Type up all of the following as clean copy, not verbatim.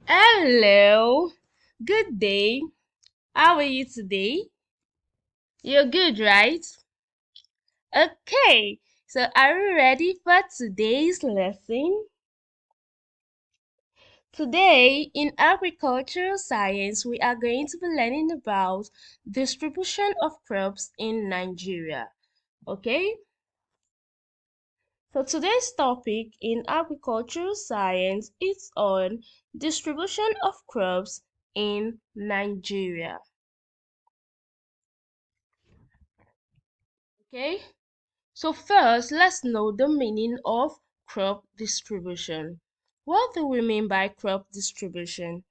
Hello, good day. How are you today? You're good, right? Okay, so are you ready for today's lesson? Today, in agricultural science, we are going to be learning about distribution of crops in Nigeria. Okay? So today's topic in agricultural science is on distribution of crops in Nigeria. Okay? So first, let's know the meaning of crop distribution. What do we mean by crop distribution?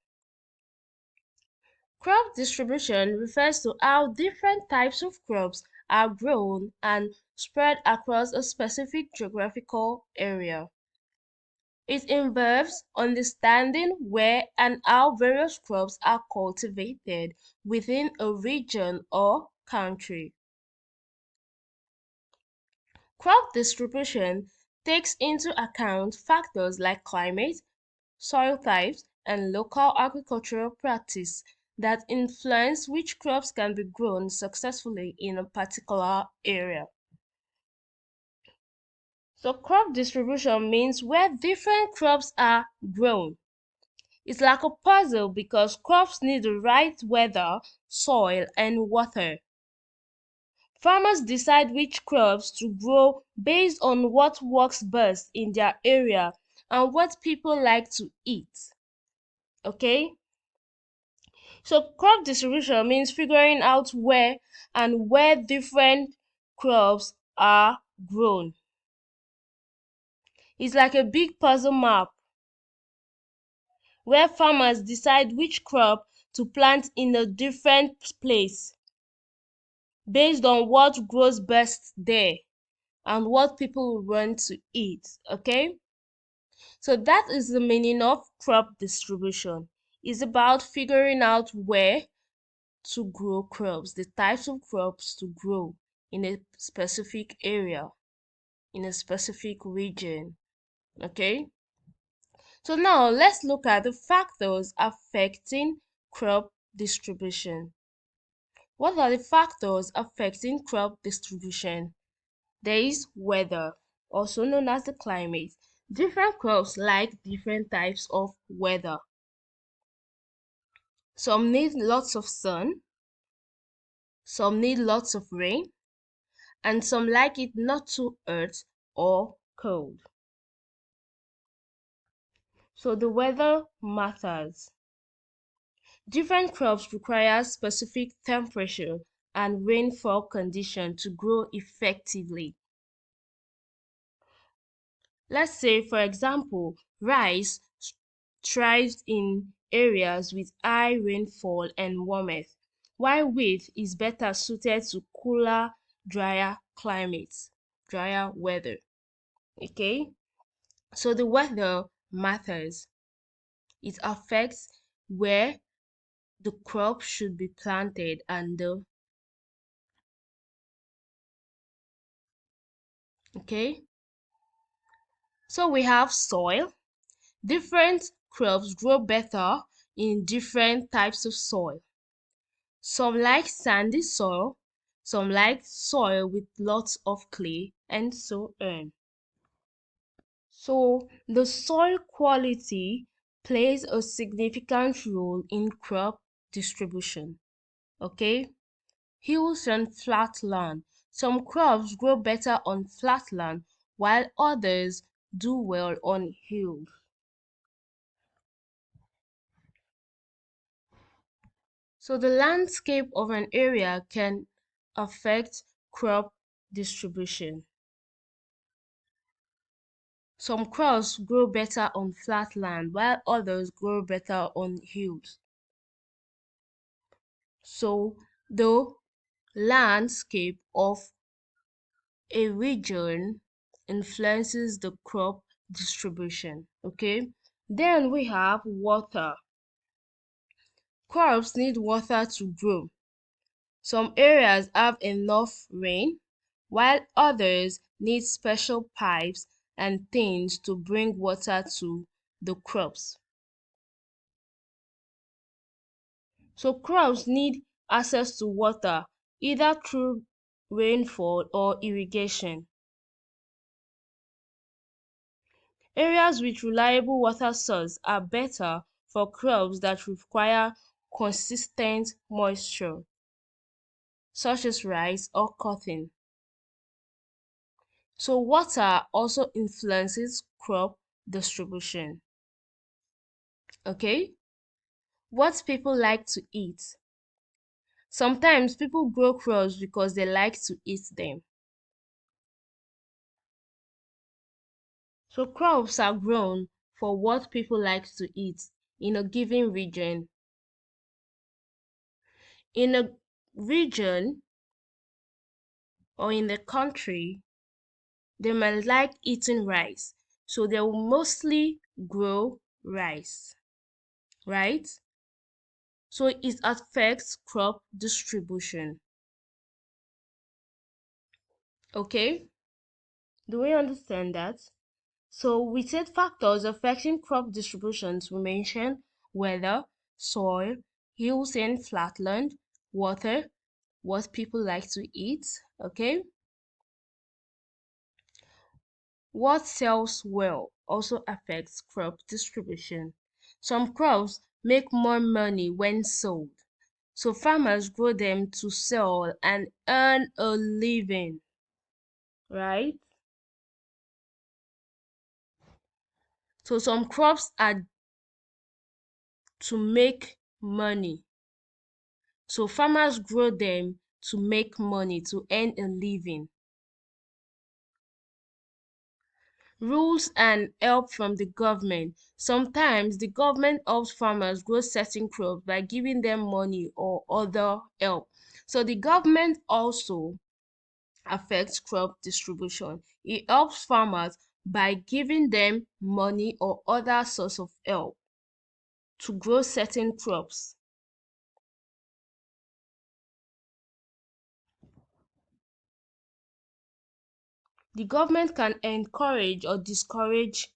Crop distribution refers to how different types of crops are grown and spread across a specific geographical area. It involves understanding where and how various crops are cultivated within a region or country. Crop distribution takes into account factors like climate, soil types, and local agricultural practice that influence which crops can be grown successfully in a particular area. So crop distribution means where different crops are grown. It's like a puzzle because crops need the right weather, soil, and water. Farmers decide which crops to grow based on what works best in their area and what people like to eat. Okay? So crop distribution means figuring out where different crops are grown. It's like a big puzzle map where farmers decide which crop to plant in a different place based on what grows best there and what people want to eat. Okay? So that is the meaning of crop distribution. It's about figuring out where to grow crops, the types of crops to grow in a specific area, in a specific region. Okay? So now let's look at the factors affecting crop distribution. What are the factors affecting crop distribution? There is weather, also known as the climate. Different crops like different types of weather. Some need lots of sun, some need lots of rain, and some like it not too hot or cold. So the weather matters. Different crops require specific temperature and rainfall conditions to grow effectively. Let's say, for example, rice thrives in areas with high rainfall and warmth, while wheat is better suited to cooler, drier climates, drier weather. Okay, so the weather matters. It affects where the crop should be planted and the okay. So we have soil. Different crops grow better in different types of soil. Some like sandy soil, some like soil with lots of clay, and so on. So the soil quality plays a significant role in crop distribution. Okay? Hills and flat land. Some crops grow better on flat land while others do well on hills. So the landscape of an area can affect crop distribution. Some crops grow better on flat land while others grow better on hills. So the landscape of a region influences the crop distribution. Okay. Then we have water. Crops need water to grow. Some areas have enough rain, while others need special pipes and things to bring water to the crops. So crops need access to water either through rainfall or irrigation. Areas with reliable water source are better for crops that require consistent moisture, such as rice or cotton. So water also influences crop distribution. Okay? What people like to eat. Sometimes people grow crops because they like to eat them. So crops are grown for what people like to eat in a given region. In a region or in the country, they might like eating rice, so they will mostly grow rice, right? So it affects crop distribution. Okay? Do we understand that? So we said factors affecting crop distributions. We mentioned weather, soil, hills and flatland, water, what people like to eat. Okay? What sells well also affects crop distribution. Some crops make more money when sold, so farmers grow them to sell and earn a living, right? So some crops are to make money, so farmers grow them to make money, to earn a living. Rules and help from the government. Sometimes the government helps farmers grow certain crops by giving them money or other help. So the government also affects crop distribution. It helps farmers by giving them money or other source of help to grow certain crops. The government can encourage or discourage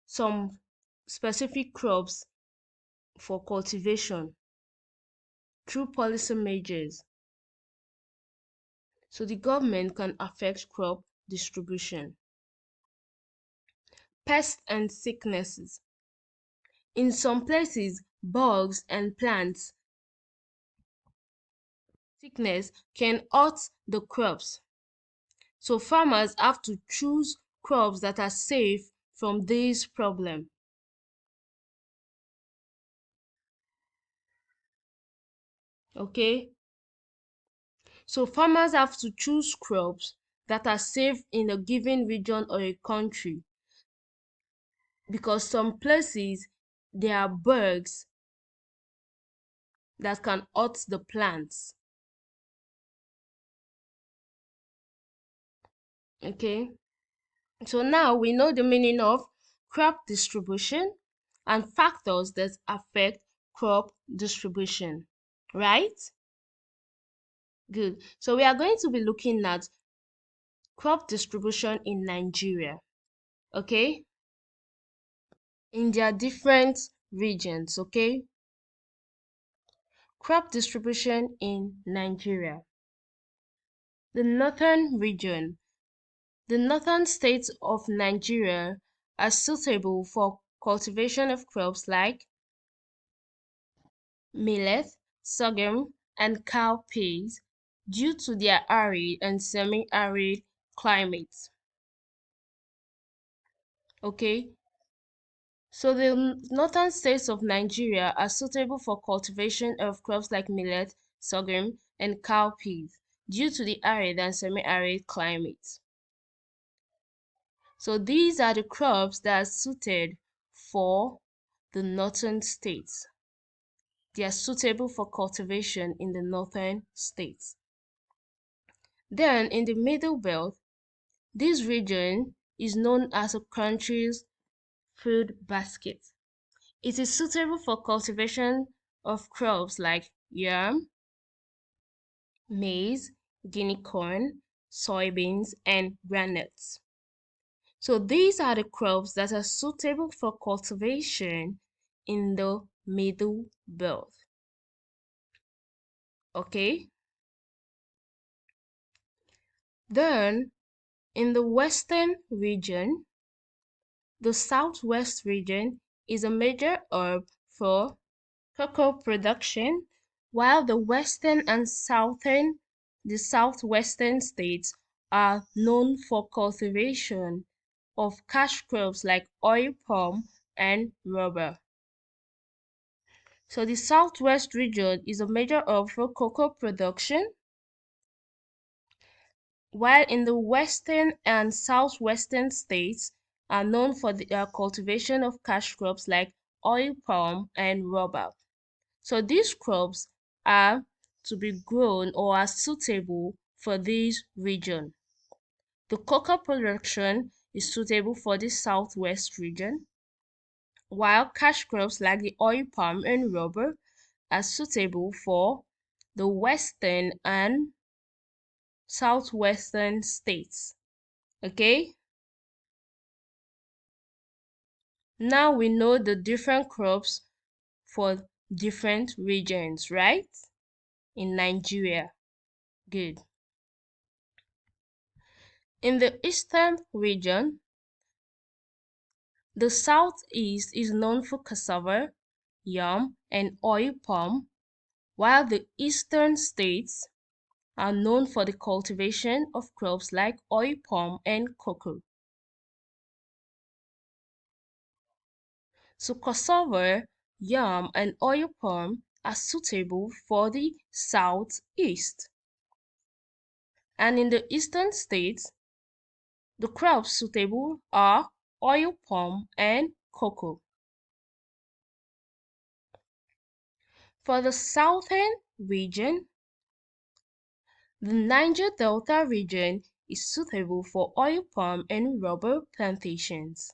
some specific crops for cultivation through policy measures. So the government can affect crop distribution. Pests and sicknesses. In some places, bugs and plant sickness can hurt the crops. So farmers have to choose crops that are safe from this problem. Okay? So farmers have to choose crops that are safe in a given region or a country, because some places there are bugs that can hurt the plants. Okay? So now we know the meaning of crop distribution and factors that affect crop distribution, right? Good. So we are going to be looking at crop distribution in Nigeria, okay? In their different regions, okay? Crop distribution in Nigeria. The northern region. The northern states of Nigeria are suitable for cultivation of crops like millet, sorghum, and cowpeas due to their arid and semi-arid climates. Okay, so the northern states of Nigeria are suitable for cultivation of crops like millet, sorghum, and cowpeas due to the arid and semi-arid climate. So these are the crops that are suited for the northern states. They are suitable for cultivation in the northern states. Then in the middle belt, this region is known as a country's food basket. It is suitable for cultivation of crops like yam, maize, guinea corn, soybeans, and groundnuts. So these are the crops that are suitable for cultivation in the middle belt. Okay. Then in the western region, the southwest region is a major hub for cocoa production, while the southwestern states are known for cultivation of cash crops like oil palm and rubber. So the southwest region is a major hub for cocoa production, while in the western and southwestern states are known for their cultivation of cash crops like oil palm and rubber. So these crops are to be grown or are suitable for this region. The cocoa production is suitable for the southwest region, while cash crops like the oil palm and rubber are suitable for the western and southwestern states. Okay? Now we know the different crops for different regions, right? In Nigeria. Good. In the eastern region, the southeast is known for cassava, yam, and oil palm, while the eastern states are known for the cultivation of crops like oil palm and cocoa. So cassava, yam, and oil palm are suitable for the southeast. And in the eastern states, the crops suitable are oil palm and cocoa. For the southern region, the Niger Delta region is suitable for oil palm and rubber plantations.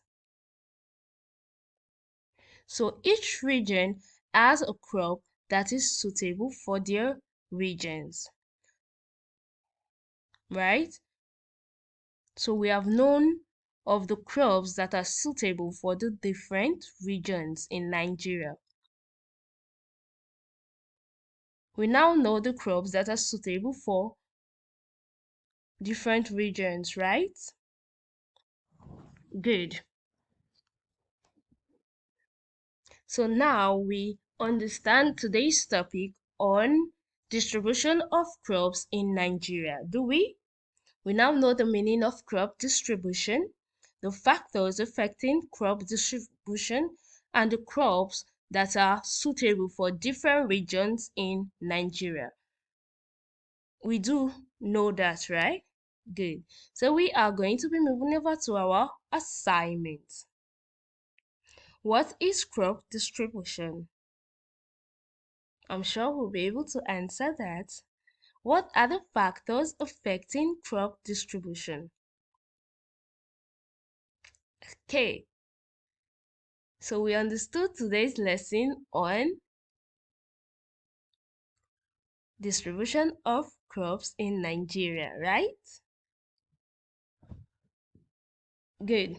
So each region has a crop that is suitable for their regions, right? So we have known of the crops that are suitable for the different regions in Nigeria. We now know the crops that are suitable for different regions, right? Good. So now we understand today's topic on distribution of crops in Nigeria. Do we? We now know the meaning of crop distribution, the factors affecting crop distribution, and the crops that are suitable for different regions in Nigeria. We do know that, right? Good. So we are going to be moving over to our assignment. What is crop distribution? I'm sure we'll be able to answer that. What are the factors affecting crop distribution? Okay, so we understood today's lesson on distribution of crops in Nigeria, right? Good.